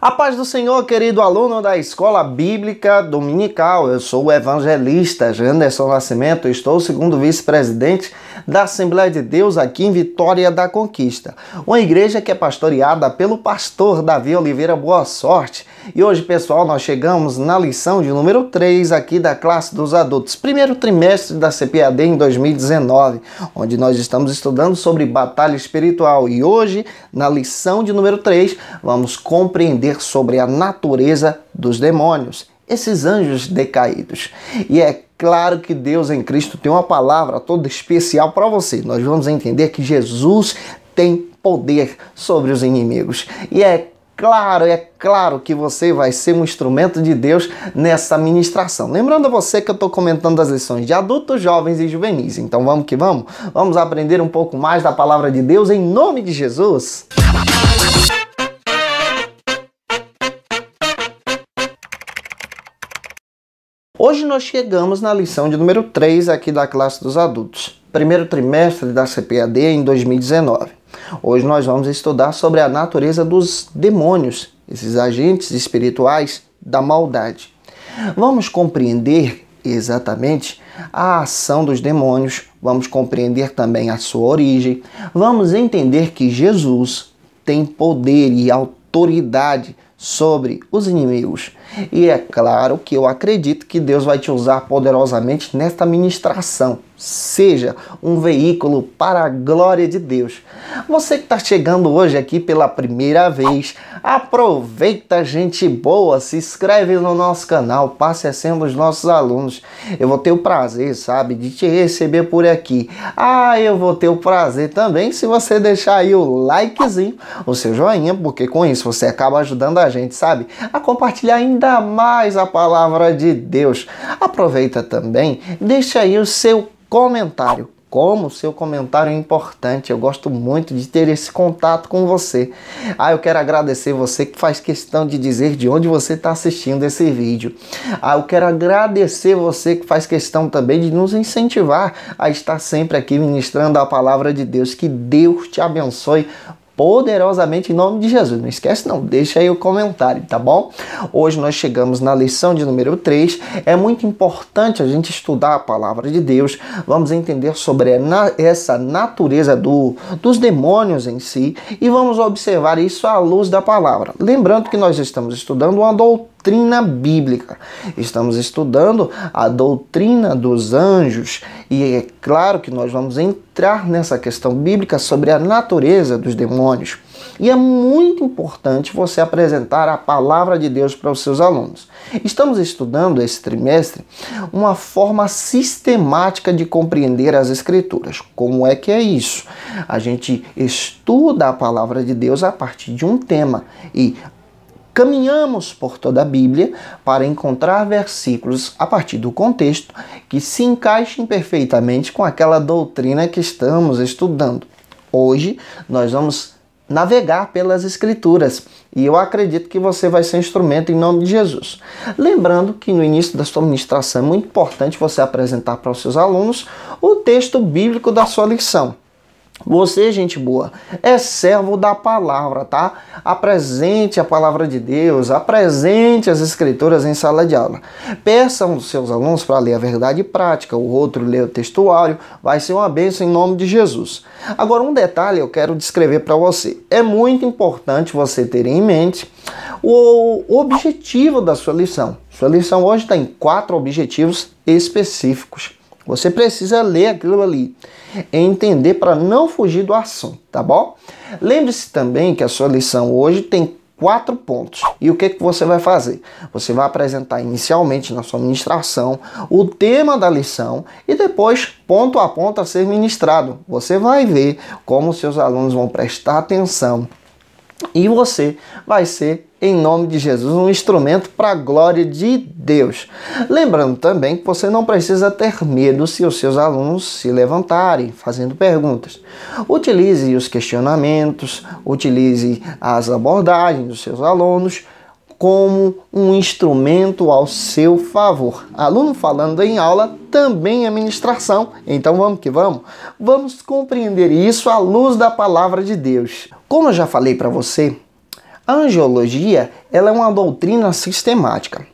A paz do Senhor, querido aluno da Escola Bíblica Dominical. Eu sou o evangelista Janderson Nascimento, estou segundo vice-presidente da Assembleia de Deus aqui em Vitória da Conquista, uma igreja que é pastoreada pelo pastor Davi Oliveira Boa Sorte. E hoje, pessoal, nós chegamos na lição de número 3 aqui da classe dos adultos, primeiro trimestre da CPAD em 2019, onde nós estamos estudando sobre batalha espiritual. E hoje, na lição de número 3, vamos compreender sobre a natureza dos demônios, esses anjos decaídos. E é claro que Deus em Cristo tem uma palavra toda especial para você. Nós vamos entender que Jesus tem poder sobre os inimigos. E é claro que você vai ser um instrumento de Deus nessa ministração. Lembrando a você que eu estou comentando as lições de adultos, jovens e juvenis. Então vamos que vamos? Vamos aprender um pouco mais da palavra de Deus em nome de Jesus. Hoje nós chegamos na lição de número 3 aqui da classe dos adultos, primeiro trimestre da CPAD em 2019. Hoje nós vamos estudar sobre a natureza dos demônios, esses agentes espirituais da maldade. Vamos compreender exatamente a ação dos demônios, vamos compreender também a sua origem, vamos entender que Jesus tem poder e autoridade sobre os inimigos. E é claro que eu acredito que Deus vai te usar poderosamente nesta ministração. Seja um veículo para a glória de Deus. Você que está chegando hoje aqui pela primeira vez, aproveita, gente boa, se inscreve no nosso canal, passe a ser um dos nossos alunos. Eu vou ter o prazer, sabe, de te receber por aqui. Eu vou ter o prazer também se você deixar aí o likezinho, o seu joinha, porque com isso você acaba ajudando a gente, sabe, a compartilhar ainda mais a palavra de Deus. Aproveita também, deixa aí o seu comentário. Como o seu comentário é importante, eu gosto muito de ter esse contato com você. Eu quero agradecer você que faz questão de dizer de onde você está assistindo esse vídeo. Eu quero agradecer você que faz questão também de nos incentivar a estar sempre aqui ministrando a palavra de Deus. Que Deus te abençoe poderosamente em nome de Jesus. Não esquece não, deixa aí o comentário, tá bom? Hoje nós chegamos na lição de número 3. É muito importante a gente estudar a palavra de Deus. Vamos entender sobre essa natureza dos demônios em si e vamos observar isso à luz da palavra. Lembrando que nós estamos estudando uma doutrina bíblica. Estamos estudando a doutrina dos anjos e é claro que nós vamos entrar nessa questão bíblica sobre a natureza dos demônios. E é muito importante você apresentar a palavra de Deus para os seus alunos. Estamos estudando esse trimestre uma forma sistemática de compreender as Escrituras. Como é que é isso? A gente estuda a palavra de Deus a partir de um tema e caminhamos por toda a Bíblia para encontrar versículos a partir do contexto que se encaixem perfeitamente com aquela doutrina que estamos estudando. Hoje nós vamos navegar pelas Escrituras e eu acredito que você vai ser instrumento em nome de Jesus. Lembrando que no início da sua ministração é muito importante você apresentar para os seus alunos o texto bíblico da sua lição. Você, gente boa, é servo da palavra, tá? Apresente a palavra de Deus, apresente as Escrituras em sala de aula. Peçam aos seus alunos para ler a verdade prática, o outro lê o textuário, vai ser uma bênção em nome de Jesus. Agora, um detalhe eu quero descrever para você. É muito importante você ter em mente o objetivo da sua lição. Sua lição hoje tem 4 objetivos específicos. Você precisa ler aquilo ali, entender para não fugir do assunto, tá bom? Lembre-se também que a sua lição hoje tem 4 pontos. E o que você vai fazer? Você vai apresentar inicialmente na sua ministração o tema da lição e depois, ponto a ponto, a ser ministrado. Você vai ver como seus alunos vão prestar atenção e você vai ser, em nome de Jesus, um instrumento para a glória de Deus. Lembrando também que você não precisa ter medo se os seus alunos se levantarem fazendo perguntas. Utilize os questionamentos, utilize as abordagens dos seus alunos como um instrumento ao seu favor. Aluno falando em aula também é ministração. Então vamos que vamos? Vamos compreender isso à luz da palavra de Deus. Como eu já falei para você, A angelologia, ela é uma doutrina sistemática.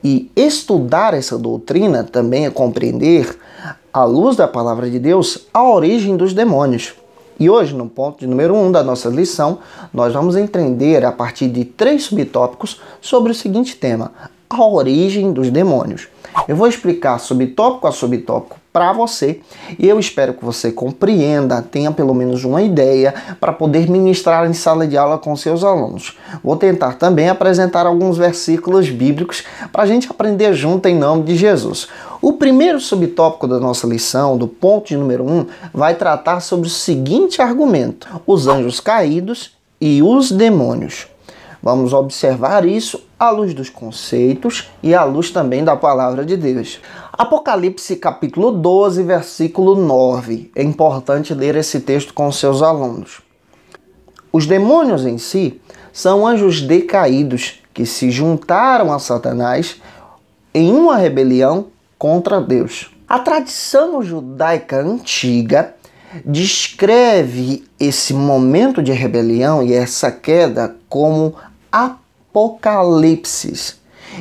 E estudar essa doutrina também é compreender, à luz da palavra de Deus, a origem dos demônios. E hoje, no ponto de número 1 da nossa lição, nós vamos entender a partir de 3 subtópicos sobre o seguinte tema: a origem dos demônios. Eu vou explicar subtópico a subtópico para você e eu espero que você compreenda, tenha pelo menos uma ideia para poder ministrar em sala de aula com seus alunos. Vou tentar também apresentar alguns versículos bíblicos para a gente aprender junto em nome de Jesus. O primeiro subtópico da nossa lição, do ponto de número 1, vai tratar sobre o seguinte argumento: os anjos caídos e os demônios. Vamos observar isso à luz dos conceitos e à luz também da palavra de Deus. Apocalipse capítulo 12, versículo 9. É importante ler esse texto com seus alunos. Os demônios em si são anjos decaídos que se juntaram a Satanás em uma rebelião contra Deus. A tradição judaica antiga descreve esse momento de rebelião e essa queda como Apocalipse.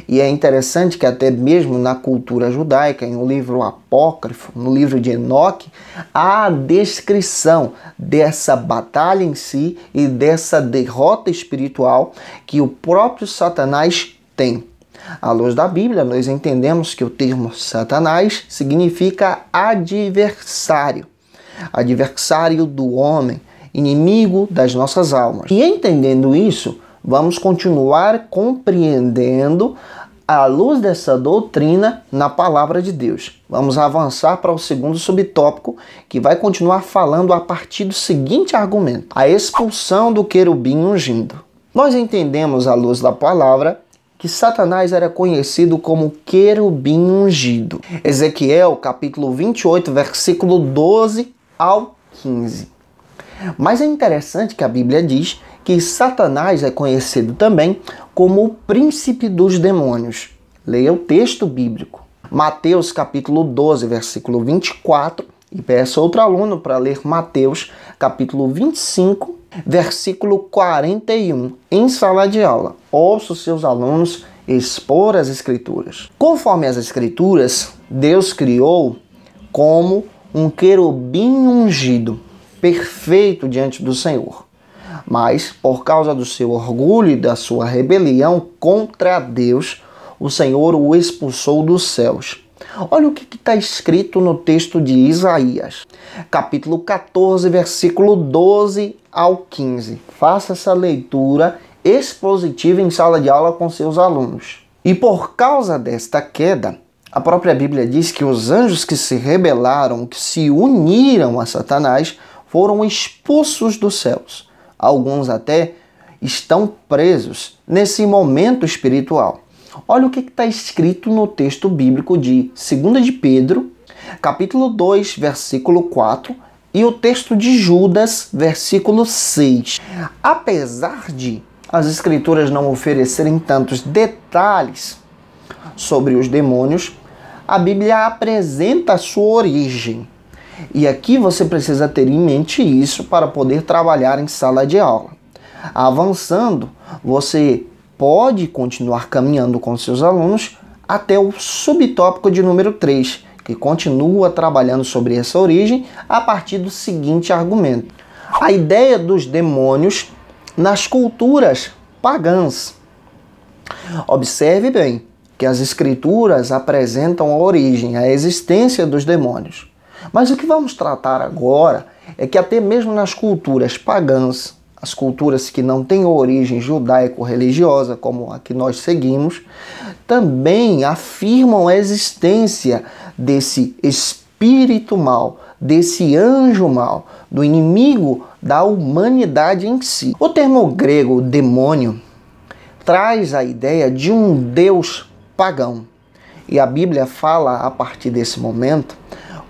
E é interessante que até mesmo na cultura judaica, em um livro apócrifo, no livro de Enoque, há a descrição dessa batalha em si e dessa derrota espiritual que o próprio Satanás tem. À luz da Bíblia, nós entendemos que o termo Satanás significa adversário. Adversário do homem, inimigo das nossas almas. E entendendo isso, vamos continuar compreendendo à luz dessa doutrina na palavra de Deus. Vamos avançar para o segundo subtópico, que vai continuar falando a partir do seguinte argumento: a expulsão do querubim ungido. Nós entendemos à luz da palavra que Satanás era conhecido como querubim ungido. Ezequiel capítulo 28, versículo 12 ao 15. Mas é interessante que a Bíblia diz que Satanás é conhecido também como o príncipe dos demônios. Leia o texto bíblico. Mateus capítulo 12, versículo 24. E peço a outro aluno para ler Mateus capítulo 25, versículo 41, em sala de aula. Ouça os seus alunos expor as Escrituras. Conforme as Escrituras, Deus criou como um querubim ungido, perfeito diante do Senhor. Mas, por causa do seu orgulho e da sua rebelião contra Deus, o Senhor o expulsou dos céus. Olha o que está escrito no texto de Isaías, capítulo 14, versículo 12 ao 15. Faça essa leitura expositiva em sala de aula com seus alunos. E por causa desta queda, a própria Bíblia diz que os anjos que se rebelaram, que se uniram a Satanás, foram expulsos dos céus. Alguns até estão presos nesse momento espiritual. Olha o que está escrito no texto bíblico de 2 de Pedro, capítulo 2, versículo 4, e o texto de Judas, versículo 6. Apesar de as Escrituras não oferecerem tantos detalhes sobre os demônios, a Bíblia apresenta a sua origem. E aqui você precisa ter em mente isso para poder trabalhar em sala de aula. Avançando, você pode continuar caminhando com seus alunos até o subtópico de número 3, que continua trabalhando sobre essa origem a partir do seguinte argumento: a ideia dos demônios nas culturas pagãs. Observe bem que as Escrituras apresentam a origem, a existência dos demônios. Mas o que vamos tratar agora é que até mesmo nas culturas pagãs, as culturas que não têm origem judaico-religiosa, como a que nós seguimos, também afirmam a existência desse espírito mal, desse anjo mal, do inimigo da humanidade em si. O termo grego demônio traz a ideia de um deus pagão. E a Bíblia fala a partir desse momento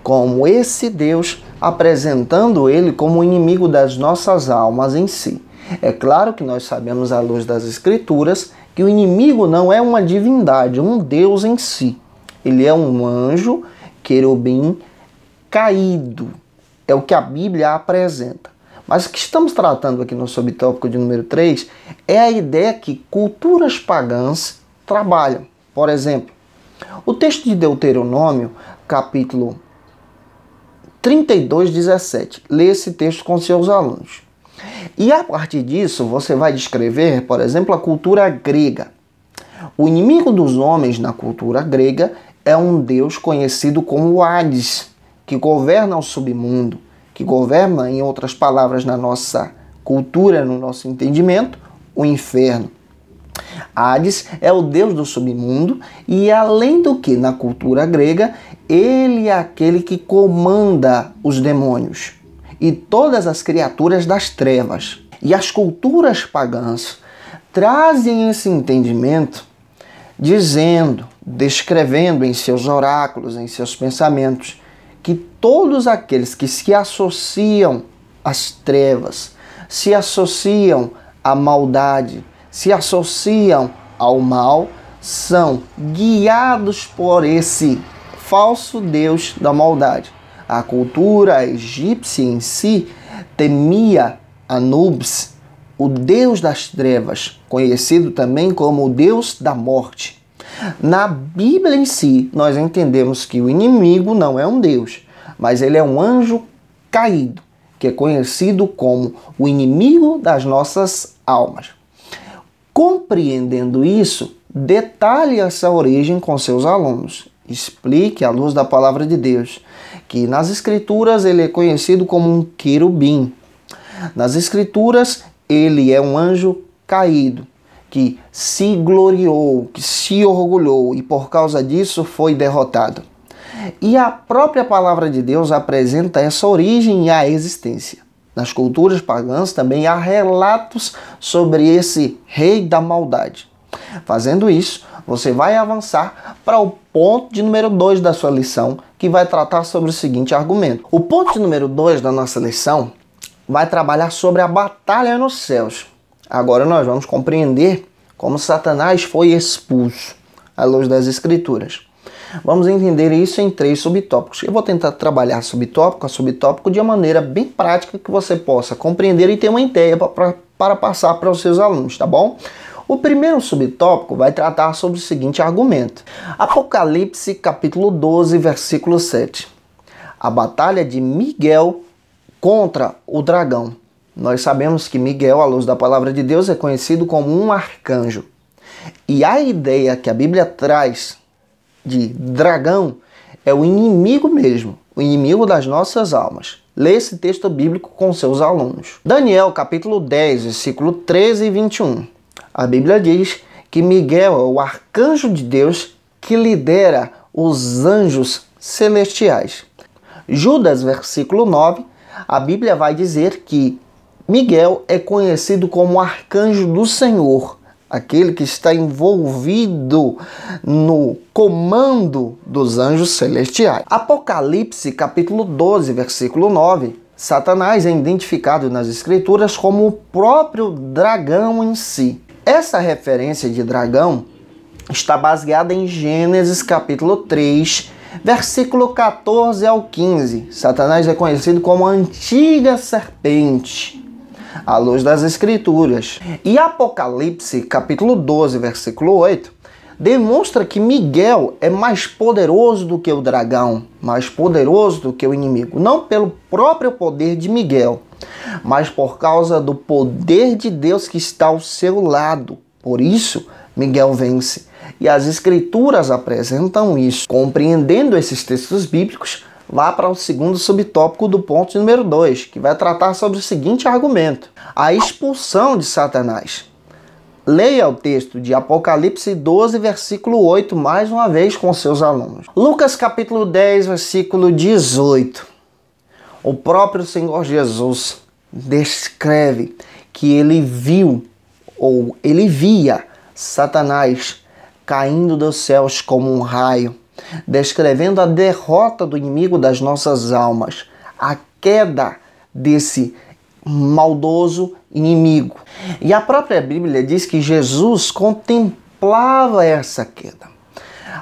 como esse Deus, apresentando ele como inimigo das nossas almas em si. É claro que nós sabemos à luz das Escrituras que o inimigo não é uma divindade, um Deus em si. Ele é um anjo, querubim, caído. É o que a Bíblia apresenta. Mas o que estamos tratando aqui no subtópico de número 3 é a ideia que culturas pagãs trabalham. Por exemplo, o texto de Deuteronômio, capítulo 32, 17. Lê esse texto com seus alunos. E a partir disso, você vai descrever, por exemplo, a cultura grega. O inimigo dos homens na cultura grega é um deus conhecido como Hades, que governa o submundo, que governa, em outras palavras, na nossa cultura, no nosso entendimento, o inferno. Hades é o deus do submundo e, além do que, na cultura grega, ele é aquele que comanda os demônios e todas as criaturas das trevas. E as culturas pagãs trazem esse entendimento dizendo, descrevendo em seus oráculos, em seus pensamentos, que todos aqueles que se associam às trevas, se associam à maldade, se associam ao mal, são guiados por esse falso deus da maldade. A cultura egípcia em si temia Anubis, o deus das trevas, conhecido também como o deus da morte. Na Bíblia em si, nós entendemos que o inimigo não é um deus, mas ele é um anjo caído, que é conhecido como o inimigo das nossas almas. Compreendendo isso, detalhe essa origem com seus alunos. Explique, à luz da palavra de Deus, que nas Escrituras ele é conhecido como um querubim. Nas Escrituras, ele é um anjo caído, que se gloriou, que se orgulhou e por causa disso foi derrotado. E a própria palavra de Deus apresenta essa origem e a existência. Nas culturas pagãs também há relatos sobre esse rei da maldade. Fazendo isso, você vai avançar para o ponto de número 2 da sua lição, que vai tratar sobre o seguinte argumento. O ponto de número 2 da nossa lição vai trabalhar sobre a batalha nos céus. Agora nós vamos compreender como Satanás foi expulso à luz das Escrituras. Vamos entender isso em 3 subtópicos. Eu vou tentar trabalhar subtópico a subtópico de uma maneira bem prática que você possa compreender e ter uma ideia para passar para os seus alunos, tá bom? O primeiro subtópico vai tratar sobre o seguinte argumento. Apocalipse capítulo 12, versículo 7. A batalha de Miguel contra o dragão. Nós sabemos que Miguel, à luz da palavra de Deus, é conhecido como um arcanjo. E a ideia que a Bíblia traz de dragão é o inimigo mesmo, o inimigo das nossas almas. Lê esse texto bíblico com seus alunos. Daniel, capítulo 10, versículo 13 e 21. A Bíblia diz que Miguel é o arcanjo de Deus que lidera os anjos celestiais. Judas, versículo 9, a Bíblia vai dizer que Miguel é conhecido como arcanjo do Senhor, aquele que está envolvido no comando dos anjos celestiais. Apocalipse, capítulo 12, versículo 9, Satanás é identificado nas Escrituras como o próprio dragão em si. Essa referência de dragão está baseada em Gênesis, capítulo 3, versículo 14 ao 15. Satanás é conhecido como a antiga serpente, à luz das Escrituras. E Apocalipse, capítulo 12, versículo 8, demonstra que Miguel é mais poderoso do que o dragão, mais poderoso do que o inimigo. Não pelo próprio poder de Miguel, mas por causa do poder de Deus que está ao seu lado. Por isso, Miguel vence. E as Escrituras apresentam isso. Compreendendo esses textos bíblicos, vá para o segundo subtópico do ponto número 2, que vai tratar sobre o seguinte argumento: a expulsão de Satanás. Leia o texto de Apocalipse 12, versículo 8, mais uma vez com seus alunos. Lucas capítulo 10, versículo 18. O próprio Senhor Jesus descreve que ele viu, ou ele via, Satanás caindo dos céus como um raio, descrevendo a derrota do inimigo das nossas almas, a queda desse maldoso inimigo. E a própria Bíblia diz que Jesus contemplava essa queda.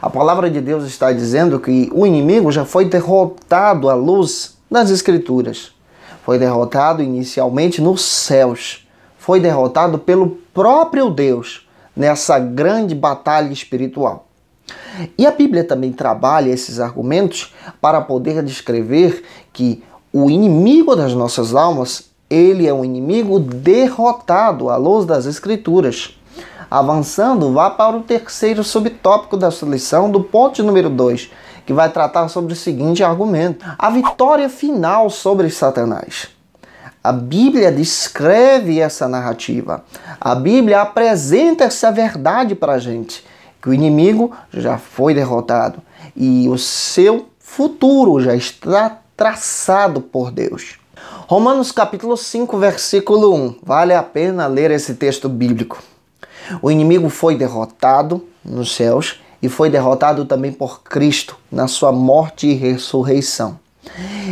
A palavra de Deus está dizendo que o inimigo já foi derrotado à luz das Escrituras. Foi derrotado inicialmente nos céus. Foi derrotado pelo próprio Deus nessa grande batalha espiritual. E a Bíblia também trabalha esses argumentos para poder descrever que o inimigo das nossas almas, ele é um inimigo derrotado à luz das Escrituras. Avançando, vá para o terceiro subtópico da sua lição, do ponto número 2, que vai tratar sobre o seguinte argumento: a vitória final sobre Satanás. A Bíblia descreve essa narrativa. A Bíblia apresenta essa verdade para a gente, que o inimigo já foi derrotado e o seu futuro já está traçado por Deus. Romanos capítulo 5, versículo 1. Vale a pena ler esse texto bíblico. O inimigo foi derrotado nos céus e foi derrotado também por Cristo na sua morte e ressurreição.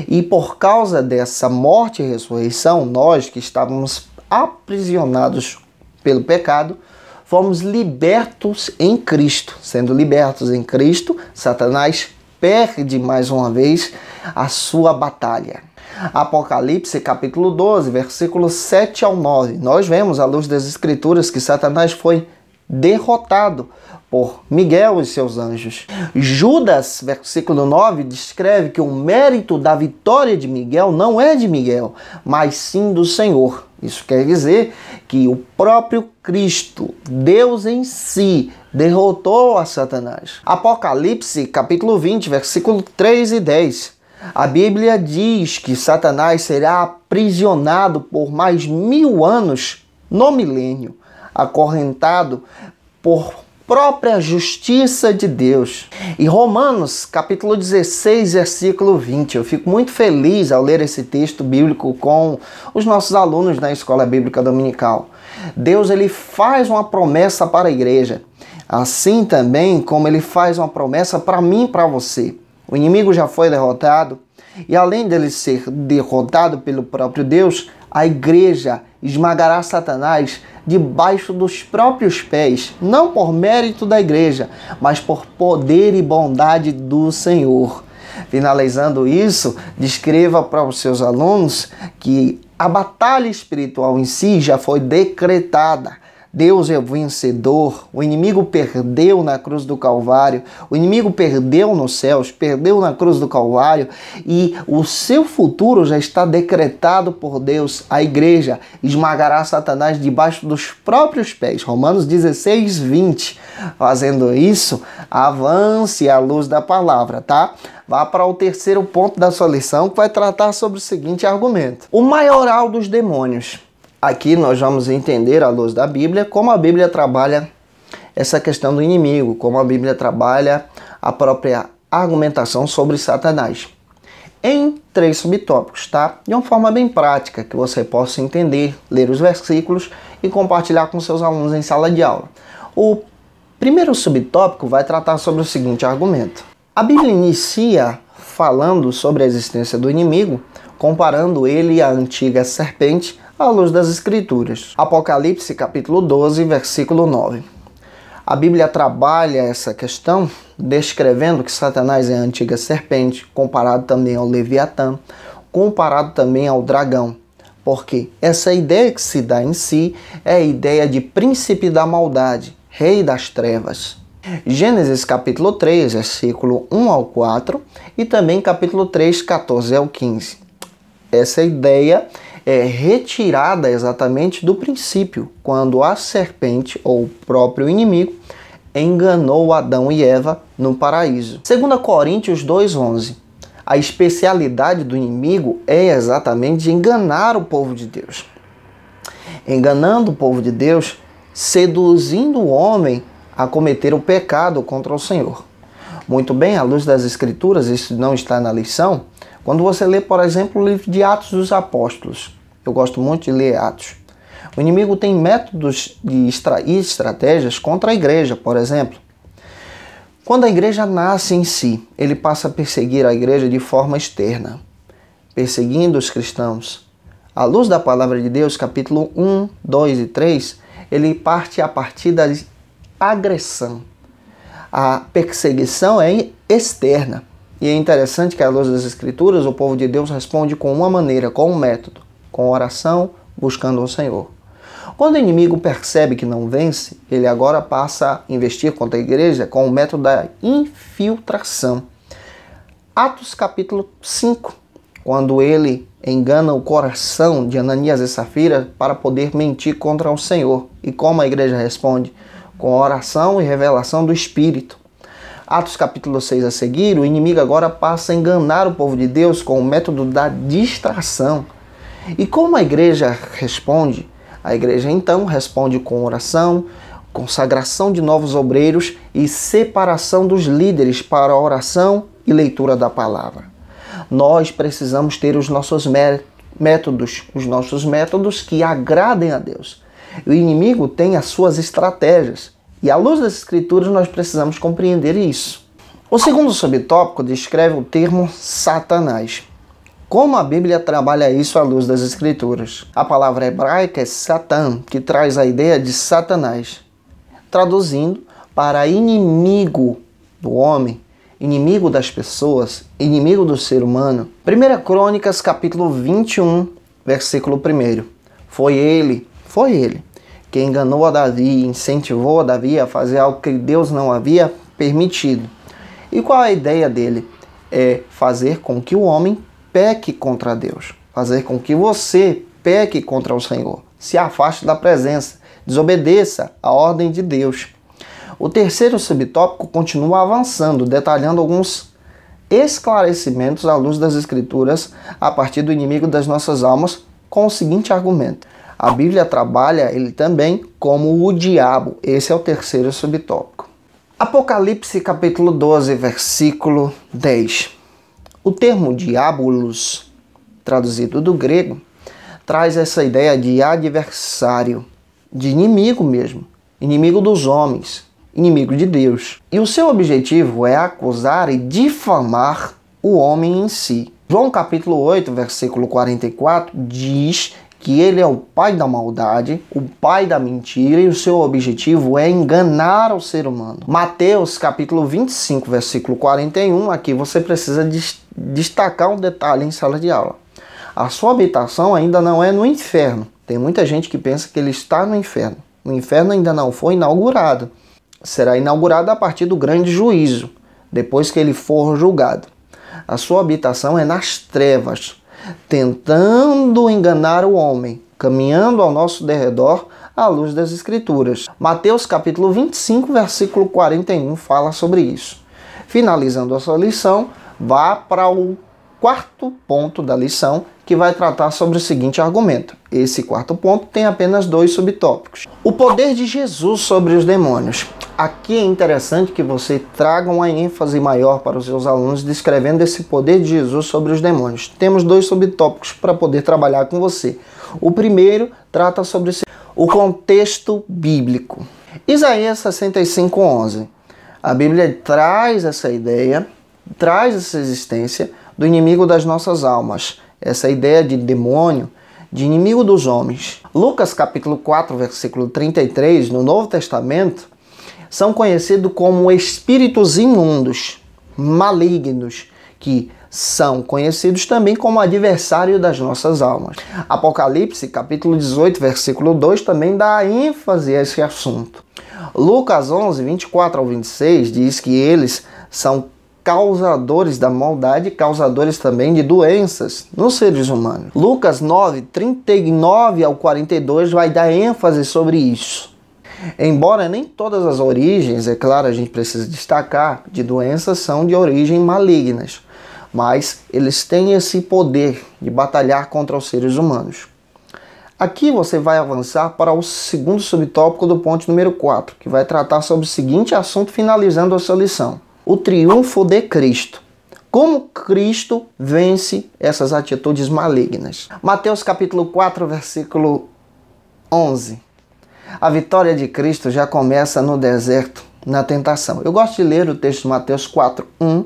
E por causa dessa morte e ressurreição, nós que estávamos aprisionados pelo pecado, fomos libertos em Cristo. Sendo libertos em Cristo, Satanás perde mais uma vez a sua batalha. Apocalipse capítulo 12, versículos 7 ao 9. Nós vemos à luz das Escrituras que Satanás foi derrotado por Miguel e seus anjos. Judas, versículo 9, descreve que o mérito da vitória de Miguel não é de Miguel, mas sim do Senhor. Isso quer dizer que o próprio Cristo, Deus em si, derrotou a Satanás. Apocalipse capítulo 20, versículo 3 e 10. A Bíblia diz que Satanás será aprisionado por mais 1000 anos no milênio, acorrentado por própria justiça de Deus. E Romanos capítulo 16, versículo 20. Eu fico muito feliz ao ler esse texto bíblico com os nossos alunos na Escola Bíblica Dominical. Deus, ele faz uma promessa para a igreja, assim também como ele faz uma promessa para mim e para você. O inimigo já foi derrotado e, além dele ser derrotado pelo próprio Deus, a igreja esmagará Satanás debaixo dos próprios pés, não por mérito da igreja, mas por poder e bondade do Senhor. Finalizando isso, descreva para os seus alunos que a batalha espiritual em si já foi decretada. Deus é o vencedor, o inimigo perdeu na cruz do Calvário, o inimigo perdeu nos céus, perdeu na cruz do Calvário e o seu futuro já está decretado por Deus. A igreja esmagará Satanás debaixo dos próprios pés. Romanos 16, 20. Fazendo isso, avance à luz da palavra, tá? Vá para o terceiro ponto da sua lição, que vai tratar sobre o seguinte argumento: o maioral dos demônios. Aqui nós vamos entender, à luz da Bíblia, como a Bíblia trabalha essa questão do inimigo, como a Bíblia trabalha a própria argumentação sobre Satanás. Em 3 subtópicos, tá? De uma forma bem prática, que você possa entender, ler os versículos e compartilhar com seus alunos em sala de aula. O primeiro subtópico vai tratar sobre o seguinte argumento: a Bíblia inicia falando sobre a existência do inimigo, comparando ele à antiga serpente, à luz das Escrituras. Apocalipse capítulo 12, versículo 9. A Bíblia trabalha essa questão descrevendo que Satanás é a antiga serpente, comparado também ao Leviatã, comparado também ao dragão. Porque essa ideia que se dá em si é a ideia de príncipe da maldade, rei das trevas. Gênesis capítulo 3, versículo 1 ao 4 e também capítulo 3, 14 ao 15. Essa ideia é retirada exatamente do princípio, quando a serpente, ou o próprio inimigo, enganou Adão e Eva no paraíso. 2 Coríntios 2,11. A especialidade do inimigo é exatamente enganar o povo de Deus. Enganando o povo de Deus, seduzindo o homem a cometer o pecado contra o Senhor. Muito bem, à luz das Escrituras, isso não está na lição. Quando você lê, por exemplo, o livro de Atos dos Apóstolos, eu gosto muito de ler Atos. O inimigo tem métodos e estratégias contra a igreja, por exemplo. Quando a igreja nasce em si, ele passa a perseguir a igreja de forma externa, perseguindo os cristãos. À luz da palavra de Deus, capítulo 1, 2 e 3, ele parte a partir da agressão. A perseguição é externa. E é interessante que, à luz das Escrituras, o povo de Deus responde com uma maneira, com um método, com oração, buscando o Senhor. Quando o inimigo percebe que não vence, ele agora passa a investir contra a igreja com o método da infiltração. Atos capítulo 5, quando ele engana o coração de Ananias e Safira para poder mentir contra o Senhor. E como a igreja responde? Com oração e revelação do Espírito. Atos capítulo 6 a seguir, o inimigo agora passa a enganar o povo de Deus com o método da distração. E como a igreja responde? A igreja então responde com oração, consagração de novos obreiros e separação dos líderes para a oração e leitura da palavra. Nós precisamos ter os nossos métodos que agradem a Deus. O inimigo tem as suas estratégias. E à luz das Escrituras nós precisamos compreender isso. O segundo subtópico descreve o termo Satanás. Como a Bíblia trabalha isso à luz das Escrituras? A palavra hebraica é Satan, que traz a ideia de Satanás. Traduzindo para inimigo do homem, inimigo das pessoas, inimigo do ser humano. 1 Crônicas capítulo 21, versículo 1. Foi ele que enganou a Davi, incentivou a Davi a fazer algo que Deus não havia permitido. E qual a ideia dele? É fazer com que o homem peque contra Deus. Fazer com que você peque contra o Senhor. Se afaste da presença. Desobedeça a ordem de Deus. O terceiro subtópico continua avançando, detalhando alguns esclarecimentos à luz das Escrituras a partir do inimigo das nossas almas com o seguinte argumento. A Bíblia trabalha ele também como o diabo. Esse é o terceiro subtópico. Apocalipse capítulo 12, versículo 10. O termo diabolos, traduzido do grego, traz essa ideia de adversário, de inimigo mesmo, inimigo dos homens, inimigo de Deus. E o seu objetivo é acusar e difamar o homem em si. João capítulo 8, versículo 44 diz que ele é o pai da maldade, o pai da mentira, e o seu objetivo é enganar o ser humano. Mateus capítulo 25, versículo 41, aqui você precisa destacar um detalhe em sala de aula. A sua habitação ainda não é no inferno. Tem muita gente que pensa que ele está no inferno. O inferno ainda não foi inaugurado. Será inaugurado a partir do grande juízo, depois que ele for julgado. A sua habitação é nas trevas, tentando enganar o homem, caminhando ao nosso derredor à luz das Escrituras. Mateus capítulo 25, versículo 41 fala sobre isso. Finalizando a sua lição, vá para o quarto ponto da lição, que vai tratar sobre o seguinte argumento. Esse quarto ponto tem apenas 2 subtópicos. O poder de Jesus sobre os demônios. Aqui é interessante que você traga uma ênfase maior para os seus alunos descrevendo esse poder de Jesus sobre os demônios. Temos 2 subtópicos para poder trabalhar com você. O primeiro trata sobre o contexto bíblico. Isaías 65:11. A Bíblia traz essa ideia, traz essa existência do inimigo das nossas almas. Essa ideia de demônio, de inimigo dos homens. Lucas capítulo 4, versículo 33, no Novo Testamento, são conhecidos como espíritos imundos, malignos, que são conhecidos também como adversário das nossas almas. Apocalipse capítulo 18, versículo 2, também dá ênfase a esse assunto. Lucas 11, 24 ao 26, diz que eles são causadores da maldade, causadores também de doenças nos seres humanos. Lucas 9, 39 ao 42 vai dar ênfase sobre isso. Embora nem todas as origens, é claro, a gente precisa destacar, de doenças são de origem malignas, mas eles têm esse poder de batalhar contra os seres humanos. Aqui você vai avançar para o segundo subtópico do ponto número 4, que vai tratar sobre o seguinte assunto, finalizando a sua lição. O triunfo de Cristo. Como Cristo vence essas atitudes malignas. Mateus capítulo 4, versículo 11. A vitória de Cristo já começa no deserto, na tentação. Eu gosto de ler o texto de Mateus 4:1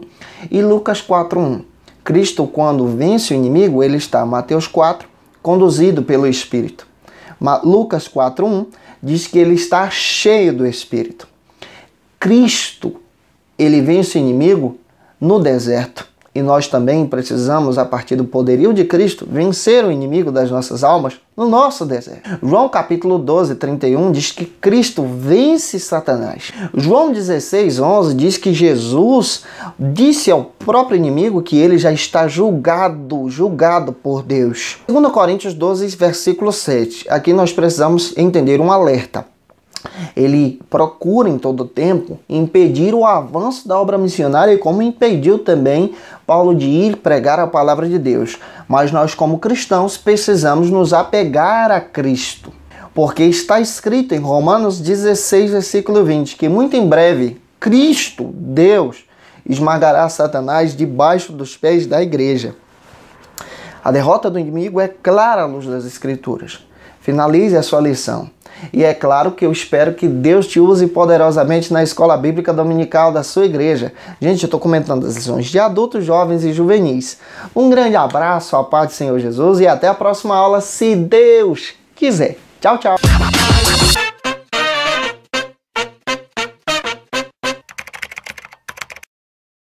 e Lucas 4:1. Cristo, quando vence o inimigo, ele está, Mateus 4, conduzido pelo Espírito. Lucas 4:1 diz que ele está cheio do Espírito. Cristo, ele vence o inimigo no deserto. E nós também precisamos, a partir do poderio de Cristo, vencer o inimigo das nossas almas no nosso deserto. João capítulo 12, 31 diz que Cristo vence Satanás. João 16, 11 diz que Jesus disse ao próprio inimigo que ele já está julgado por Deus. 2 Coríntios 12, versículo 7. Aqui nós precisamos entender um alerta. Ele procura em todo o tempo impedir o avanço da obra missionária, como impediu também Paulo de ir pregar a palavra de Deus. Mas nós, como cristãos, precisamos nos apegar a Cristo, porque está escrito em Romanos 16, versículo 20, que muito em breve Cristo, Deus, esmagará Satanás debaixo dos pés da igreja. A derrota do inimigo é clara à luz das Escrituras. Finalize a sua lição. E é claro que eu espero que Deus te use poderosamente na escola bíblica dominical da sua igreja. Gente, eu estou comentando as lições de adultos, jovens e juvenis. Um grande abraço, a paz do Senhor Jesus, e até a próxima aula, se Deus quiser. Tchau, tchau.